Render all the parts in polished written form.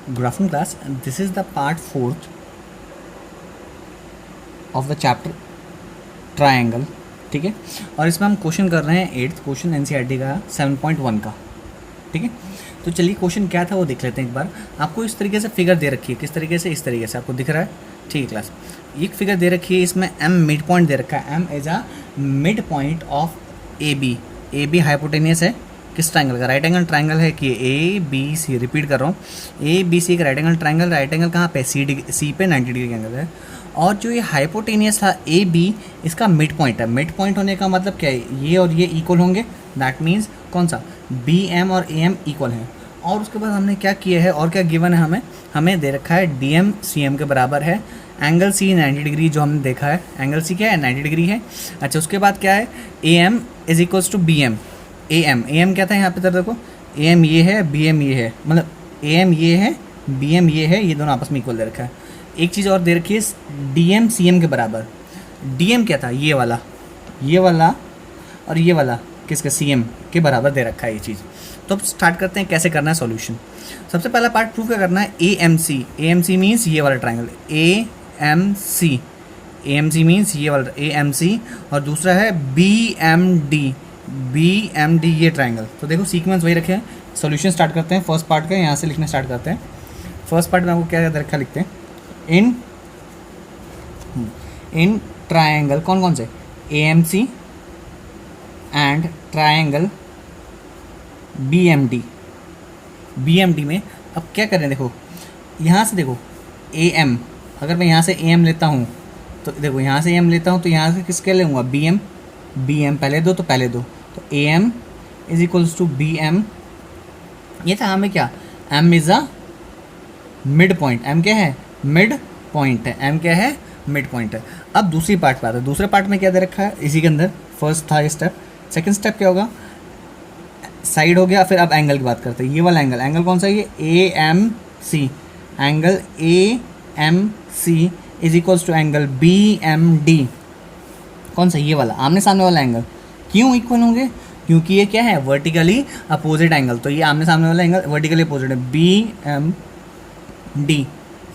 Good afternoon class. This is the part 4th of the chapter triangle. ठीक है, और इसमें हम क्वेश्चन कर रहे हैं 8th क्वेश्चन एनसीईआरटी का 7.1 का. ठीक है, तो चलिए क्वेश्चन क्या था वो देख लेते हैं एक बार. आपको इस तरीके से फिगर दे रखी है, किस तरीके से, इस तरीके से आपको दिख रहा है. ठीक है क्लास, एक फिगर दे रखी है, इसमें एम मिड पॉइंट दे रखा है. M is a mid point of A B. A B hypotenuse है किस ट्राइंगल का? राइट एंगल ट्राइंगल है कि ए बी सी. रिपीट कर रहा हूँ, ए बी सी एक right angle triangle. Right angle कहाँ पे? सी पे 90 डिग्री का एंगल है. और जो ये हाइपोटेनियस था ए बी, इसका मिड पॉइंट है. मिड पॉइंट होने का मतलब क्या है? ये और ये इक्वल होंगे. दैट मीन्स कौन सा? बी एम और ए एम इक्वल हैं. और उसके बाद हमने क्या किया है और क्या गिवन है हमें दे रखा है डी एम सी एम के बराबर है. एंगल सी 90 डिग्री जो हमने देखा है, एंगल सी क्या है? 90 डिग्री है. अच्छा, उसके बाद क्या है? A M is equals to B M. A M क्या था यहाँ पे? देखो, ए एम ये है, बी एम ये है, मतलब ए एम ये है, बी एम ये है, ये दोनों आपस में इक्वल दे रखा है. एक चीज़ और दे रखी है डी एम सी एम के बराबर. डी एम क्या था? ये वाला और ये वाला किसका? सी एम के बराबर दे रखा है ये चीज़. तो अब स्टार्ट करते हैं कैसे करना है सॉल्यूशन. सबसे पहला पार्ट प्रूव क्या करना है? ए एम सी मीन्स ये वाला triangle. A M C means ये वाला ए एम सी. और दूसरा है बी एम डी ये ट्राइंगल. तो देखो सीक्वेंस वही रखे हैं. सॉल्यूशन स्टार्ट करते हैं फर्स्ट पार्ट का. यहाँ से लिखना स्टार्ट करते हैं. फर्स्ट पार्ट में आपको क्या रखा लिखते हैं? इन ट्राइंगल कौन कौन से? A M C and triangle B M D में अब क्या करें? देखो यहाँ से, देखो ए एम, अगर मैं यहाँ से ए एम लेता हूँ तो देखो यहाँ से ए एम लेता हूँ तो यहाँ से किसके लूँगा? बी एम पहले दो तो पहले दो. तो A M is equals to B M. ये था हमें क्या? M is a mid point. M क्या है? मिड पॉइंट है. एम क्या है? मिड पॉइंट है. अब दूसरी पार्ट पे आता है. दूसरे पार्ट में क्या दे रखा है? इसी के अंदर फर्स्ट था ये स्टेप. सेकंड स्टेप क्या होगा? साइड हो गया. फिर अब एंगल की बात करते हैं. ये वाला एंगल कौन सा है? ये A M C. Angle A M C is equals to angle B M D. कौन सा? ये वाला आमने सामने वाला एंगल. क्यों इक्वल होंगे? क्योंकि ये क्या है? Vertically opposite angle. तो ये आमने सामने वाला एंगल वर्टिकली अपोजिट है. B M D.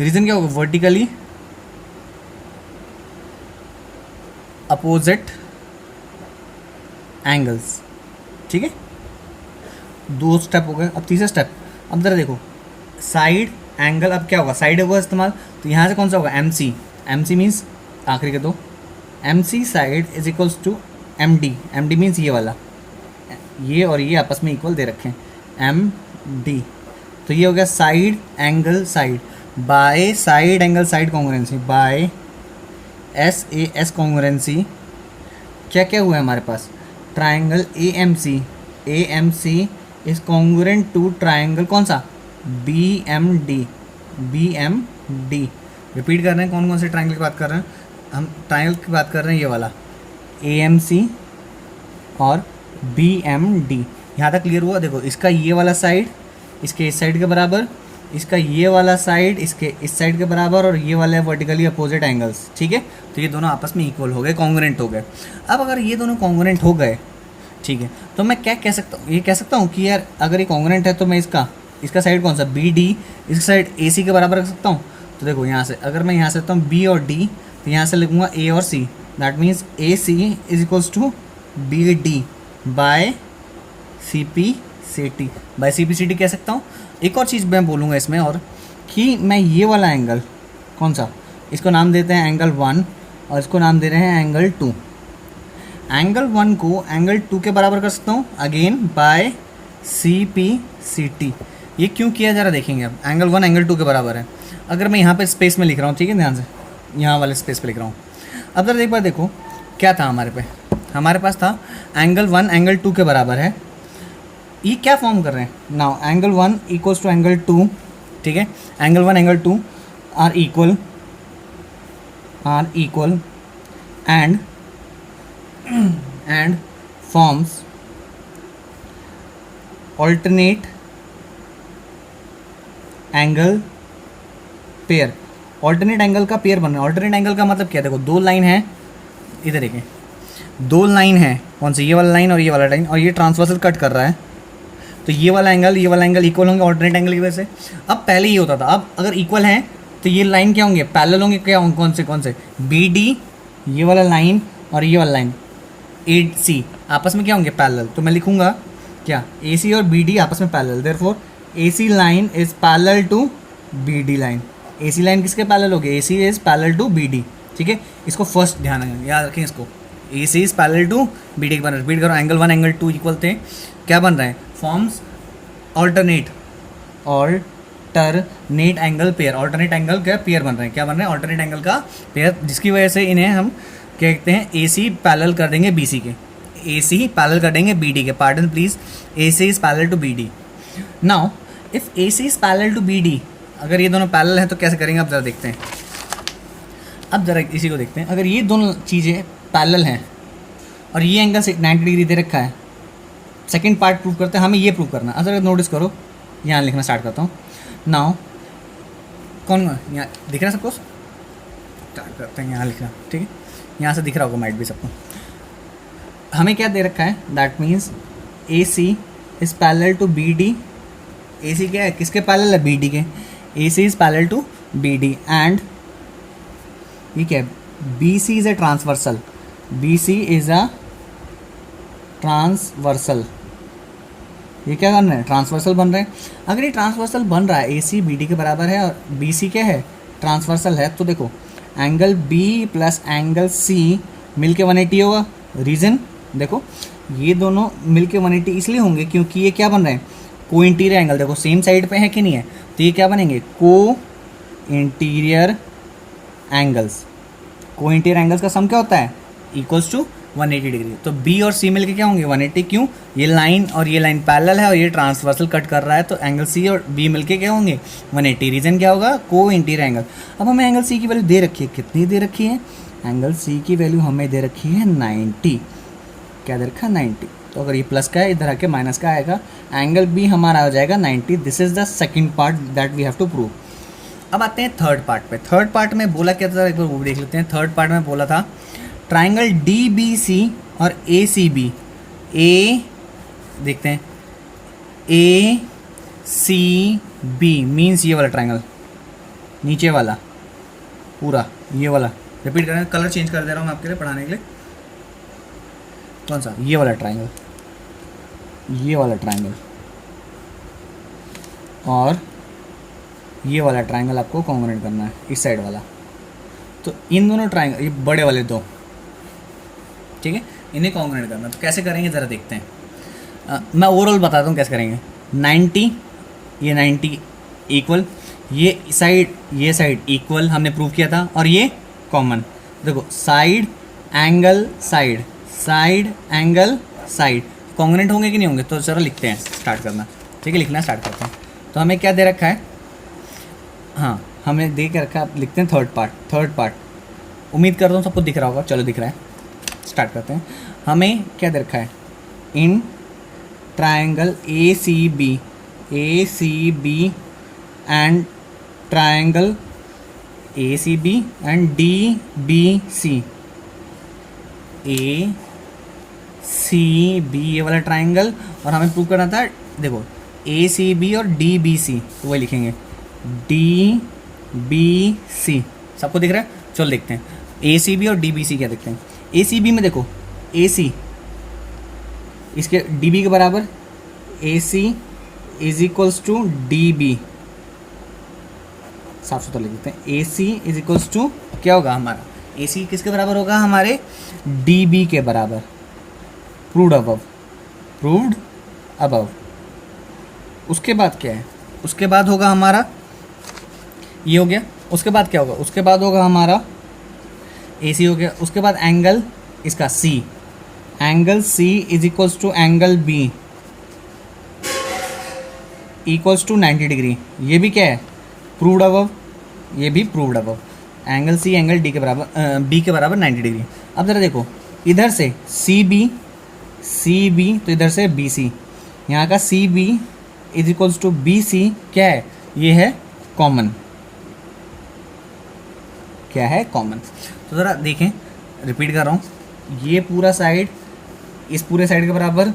रीजन क्या होगा? Vertically opposite angles. ठीक है, दो स्टेप हो गए. अब तीसरा स्टेप. अब जरा देखो साइड एंगल. अब क्या होगा? साइड होगा इस्तेमाल. तो यहाँ से कौन सा होगा? एम सी मीन्स आखिरी के दो. M C side is equals to M D means ये वाला. ये और ये आपस में इक्वल दे रखे हैं, एम डी. तो ये हो गया side angle side by side angle side congruency by S congruency. क्या क्या हुआ है हमारे पास? Triangle A M C is congruent to triangle कौन सा? B M D. रिपीट कर रहे हैं कौन कौन से ट्राइंगल की बात कर रहे हैं हम? ट्राइंगल की बात कर रहे हैं ये वाला ए एम सी और बी एम डी. यहाँ तक क्लियर हुआ? देखो इसका ये वाला साइड इसके इस साइड के बराबर, इसका ये वाला साइड इसके इस साइड के बराबर, और ये वाला वर्टिकली अपोजिट एंगल्स. ठीक है, तो ये दोनों आपस में इक्वल हो गए, कॉन्ग्रुएंट हो गए. अब अगर ये दोनों कॉन्ग्रुएंट हो गए, ठीक है, तो मैं क्या कह सकता हूँ? ये कह सकता हूँ कि यार अगर ये कॉन्ग्रुएंट है तो मैं इसका साइड कौन सा? B D. इसका साइड ए सी के बराबर रख सकता हूँ. तो देखो यहाँ से अगर मैं यहाँ से लेता हूँ बी और डी, तो यहाँ से लिखूँगा ए और C. That means A C is equals to B D by C P C T कह सकता हूँ. एक और चीज़ मैं बोलूँगा इसमें और कि मैं ये वाला एंगल कौन सा, इसको नाम देते हैं एंगल 1 और इसको नाम दे रहे हैं एंगल 2. एंगल 1 को एंगल 2 के बराबर कर सकता हूँ अगेन बाय सी टी. ये क्यों किया जरा देखेंगे. अब एंगल 1 एंगल 2 के बराबर है. अगर मैं यहाँ पे स्पेस में लिख रहा हूँ, ठीक है, ध्यान से यहाँ वाले स्पेस पे लिख रहा हूँ. अब जरा एक बार देखो क्या था हमारे पास था एंगल 1 एंगल 2 के बराबर है. ये क्या फॉर्म कर रहे हैं? Now angle 1 equals to angle 2. ठीक है, angle 1 angle 2 are equal and forms alternate angle pair. Alternate angle का पेयर बन रहा है. ऑल्टरनेट एंगल का मतलब क्या? देखो दो लाइन है, इधर देखिए दो लाइन है. कौन सी? ये वाला लाइन और ये वाला लाइन, और ये ट्रांसवर्सल कट कर रहा है. तो ये वाला एंगल इक्वल होंगे ऑल्टरनेट एंगल की वजह से। अब पहले ये होता था, अब अगर इक्वल हैं तो ये लाइन क्या होंगे, पैरेलल होंगे। क्या होंगे, कौन से बी डी, ये वाला लाइन और ये वाला लाइन ए सी आपस में क्या होंगे, पैरेलल। तो मैं लिखूंगा क्या, ए सी और बी डी आपस में parallel, therefore A C line is parallel to B D line. A C line किसके पैरेलल होगी, A C is parallel to B D. ठीक है, इसको फर्स्ट ध्यान रखें, याद रखें इसको, A C is parallel to B D. Repeat करो, एंगल 1 एंगल 2 इक्वल थे, क्या बन रहा है, forms alternate angle pair. Alternate angle का पेयर बन रहे हैं, क्या बन रहे हैं, ऑल्टरनेट एंगल का पेयर, जिसकी वजह से इन्हें हम क्या कहते हैं, ए सी पैरेलल कर देंगे बी सी के, ए सी पैरेलल कर देंगे बी डी के, pardon please, A C is parallel to B D. Now if A C is parallel to B D, अगर ये दोनों पैरेलल हैं तो कैसे करेंगे, अब जरा देखते हैं। अब जरा इसी को देखते हैं, अगर ये दोनों चीज़ें पैरेलल हैं और ये एंगल 90 डिग्री दे रखा है, सेकंड पार्ट प्रूव करते हैं, हमें ये प्रूव करना है। अगर नोटिस करो, यहाँ लिखना स्टार्ट करता हूँ। नाउ कौन यहाँ दिख रहा है सबको, स्टार्ट करते हैं यहाँ लिखना, ठीक है, यहाँ से दिख रहा होगा माइट भी सबको। हमें क्या दे रखा है, that means A C is parallel to B D. A C क्या है, किसके पैरेलल है, बी डी के। A C is parallel to B D and ये क्या है, B C is a transversal, B C is a transversal. ये क्या करना है, ट्रांसवर्सल बन रहे हैं। अगर ये ट्रांसवर्सल बन रहा है, ए सी बी डी के बराबर है और बी सी क्या है, ट्रांसवर्सल है, तो देखो angle B plus angle C मिल के 180 होगा। रीज़न देखो, ये दोनों मिल के 180 इसलिए होंगे क्योंकि ये क्या बन रहे हैं, को इंटीरियर एंगल। देखो सेम साइड पे है कि नहीं है, तो ये क्या बनेंगे, को इंटीरियर एंगल्स। को इंटीरियर एंगल्स का सम क्या होता है, इक्वल्स टू 180 डिग्री। तो बी और सी मिलके क्या होंगे, 180। क्यों, ये लाइन और ये लाइन पैरेलल है और ये ट्रांसवर्सल कट कर रहा है, तो एंगल सी और बी मिलके क्या होंगे, 180। रीजन क्या होगा, को इंटीरियर एंगल। अब हमें एंगल सी की वैल्यू दे रखी है, कितनी दे रखी है, एंगल सी की वैल्यू हमें दे रखी है 90। क्या दे रखा है, 90। तो अगर ये प्लस का है, इधर आके माइनस का आएगा, एंगल बी हमारा हो जाएगा 90। This is the second part that we have to prove. अब आते हैं थर्ड पार्ट पे। थर्ड पार्ट में बोला क्या था, एक बार वो भी देख लेते हैं। थर्ड पार्ट में बोला था ट्राइंगल डी बी सी और ए सी बी, ए देखते हैं, ए सी बी मीन्स ये वाला ट्राइंगल, नीचे वाला पूरा ये वाला। रिपीट करें, कलर चेंज कर दे रहा हूँ मैं आपके लिए पढ़ाने के लिए। कौन सा, ये वाला ट्राइंगल, ये वाला ट्राइंगल और ये वाला ट्राइंगल आपको कॉन्ग्रुएंट करना है, इस साइड वाला। तो इन दोनों ट्राइंगल, ये बड़े वाले दो, ठीक है, इन्हें कॉन्ग्रुएंट करना। तो कैसे करेंगे ज़रा देखते हैं। मैं ओवरऑल बताता हूँ कैसे करेंगे। 90 ये 90 इक्वल, ये साइड इक्वल हमने प्रूव किया था, और ये कॉमन। देखो side angle side, side angle side congruent होंगे कि नहीं होंगे। तो ज़रा लिखते हैं, स्टार्ट करना, ठीक है, लिखना स्टार्ट करते हैं। तो हमें क्या दे रखा है, हाँ हमें दे के रखा, लिखते हैं थर्ड पार्ट। उम्मीद करता हूँ सबको दिख रहा होगा, चलो दिख रहा है, स्टार्ट करते हैं। हमें क्या दे रखा है, in triangle A C B and triangle A C B and D B C, A C B ये वाला ट्राइंगल, और हमें प्रूव करना था, देखो ए सी बी और डी बी सी, तो वही लिखेंगे डी बी सी। सबको दिख रहा है, चलो देखते हैं ए सी बी और डी बी सी क्या देखते हैं। ए सी बी में देखो, ए सी इसके डी बी के बराबर, A C is equals to D B, साफ सुथरा लिख देते हैं। A C is equals to क्या होगा हमारा, ए सी किसके बराबर होगा, हमारे डी बी के बराबर। Proved above. उसके बाद क्या है, उसके बाद होगा हमारा, ये हो गया। उसके बाद क्या होगा, उसके बाद होगा हमारा ए सी हो गया। उसके बाद एंगल इसका C, angle C is equals to angle B equals to 90 degree. ये भी क्या है, प्रूव्ड अबव, ये भी proved above. Angle C angle D के बराबर, बी के बराबर 90 डिग्री। अब ज़रा देखो, इधर से सी बी तो इधर से बी सी, यहाँ का C B is equals to B C क्या है, ये है कॉमन। क्या है, कॉमन। तो ज़रा देखें, रिपीट कर रहा हूँ, ये पूरा साइड इस पूरे साइड के बराबर,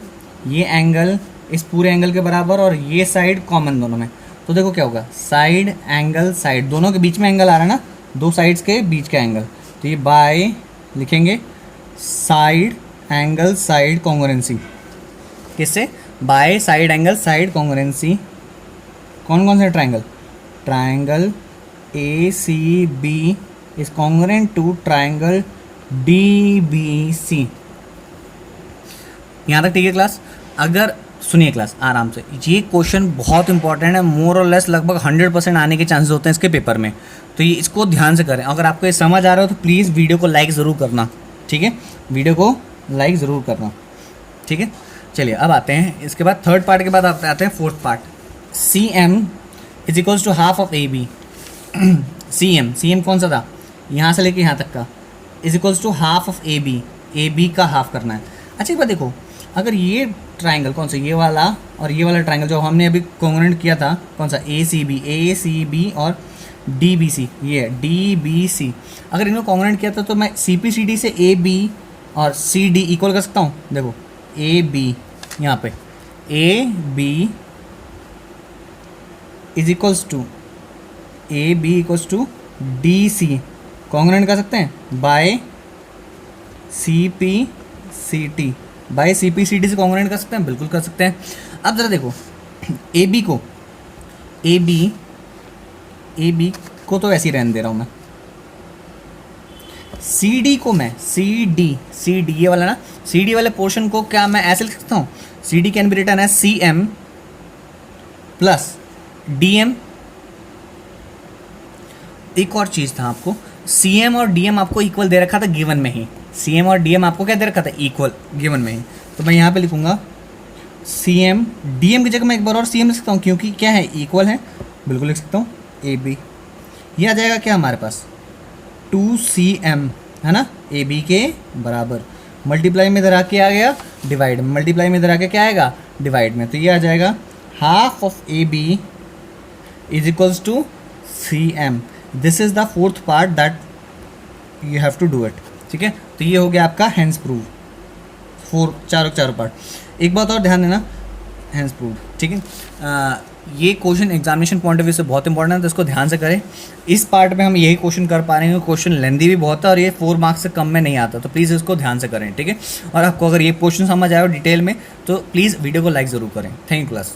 ये एंगल इस पूरे एंगल के बराबर और ये साइड कॉमन दोनों में, तो देखो क्या होगा, साइड एंगल साइड, दोनों के बीच में एंगल आ रहा है ना, दो साइड्स के बीच का एंगल, तो ये बाय लिखेंगे साइड एंगल साइड कॉन्ग्रुएंसी, किससे, by side angle side congruency. कौन कौन से triangle, triangle A C B is congruent to triangle D B C. यहाँ तक ठीक है क्लास। अगर सुनिए क्लास आराम से, ये क्वेश्चन बहुत इंपॉर्टेंट है, मोर और लेस लगभग 100% आने के चांसेस होते हैं इसके पेपर में, तो ये इसको ध्यान से करें। अगर आपको ये समझ आ रहा हो तो प्लीज़ वीडियो को लाइक ज़रूर करना, ठीक है, वीडियो को लाइक ज़रूर करना, ठीक है। चलिए अब आते हैं, इसके बाद थर्ड पार्ट के बाद आते हैं fourth part. C M is equals to half of A B. C M कौन सा था, यहाँ से लेके यहाँ तक का, is equals to half of A B का हाफ करना है। अच्छा एक बात देखो, अगर ये ट्राइंगल कौन सा, ये वाला और ये वाला ट्राइंगल जो हमने अभी कॉन्ग्रुएंट किया था, कौन सा, ए सी बी और डी बी सी, ये डी बी सी, अगर इनको कॉन्ग्रुएंट किया था तो मैं सी पी सी डी से ए बी और सी डी इक्वल कर सकता हूँ। देखो ए बी, यहाँ पे A B is equals to D C, congruent कर सकते हैं by C P C T, by C P C D से कॉन्ग्रुएंट कर सकते हैं, बिल्कुल कर सकते हैं। अब ज़रा देखो, ए बी को तो ऐसे ही रहने दे रहा हूँ मैं, सी डी को मैं सी डी ये वाला ना, सी डी वाले पोर्शन को क्या मैं ऐसे लिख सकता हूँ, C D can be written as C M plus D M. एक और चीज़ था, आपको सी एम और डी एम आपको इक्वल दे रखा था गिवन में ही, सी एम और डी एम आपको क्या दे रखा था, इक्वल गिवन में ही, तो मैं यहाँ पे लिखूँगा सी एम, डी एम की जगह मैं एक बार और सी एम लिख सकता हूँ, क्योंकि क्या है, इक्वल है, बिल्कुल लिख सकता हूँ ए बी। ये आ जाएगा क्या हमारे पास 2cm, है ना, ए बी के बराबर, मल्टीप्लाई में इधर आके आ गया डिवाइड, मल्टीप्लाई में इधर आके क्या आएगा, डिवाइड में, तो ये आ जाएगा half of A B is equals to C M. This is the fourth part that you have to do it, ठीक है। तो ये हो गया आपका हैंस प्रूव, चारों पार्ट। एक बात और ध्यान देना, हैंस प्रूव, ठीक है। ये question examination point of view से बहुत इंपॉर्टेंट है, तो इसको ध्यान से करें। इस पार्ट में हम यही क्वेश्चन कर पा रहे हैं, क्वेश्चन लेंदी भी बहुत है और ये 4 मार्क्स से कम में नहीं आता, तो प्लीज़ इसको ध्यान से करें, ठीक है। और आपको अगर ये क्वेश्चन समझ आए डिटेल में तो प्लीज़ वीडियो को लाइक ज़रूर करें। Thank you class.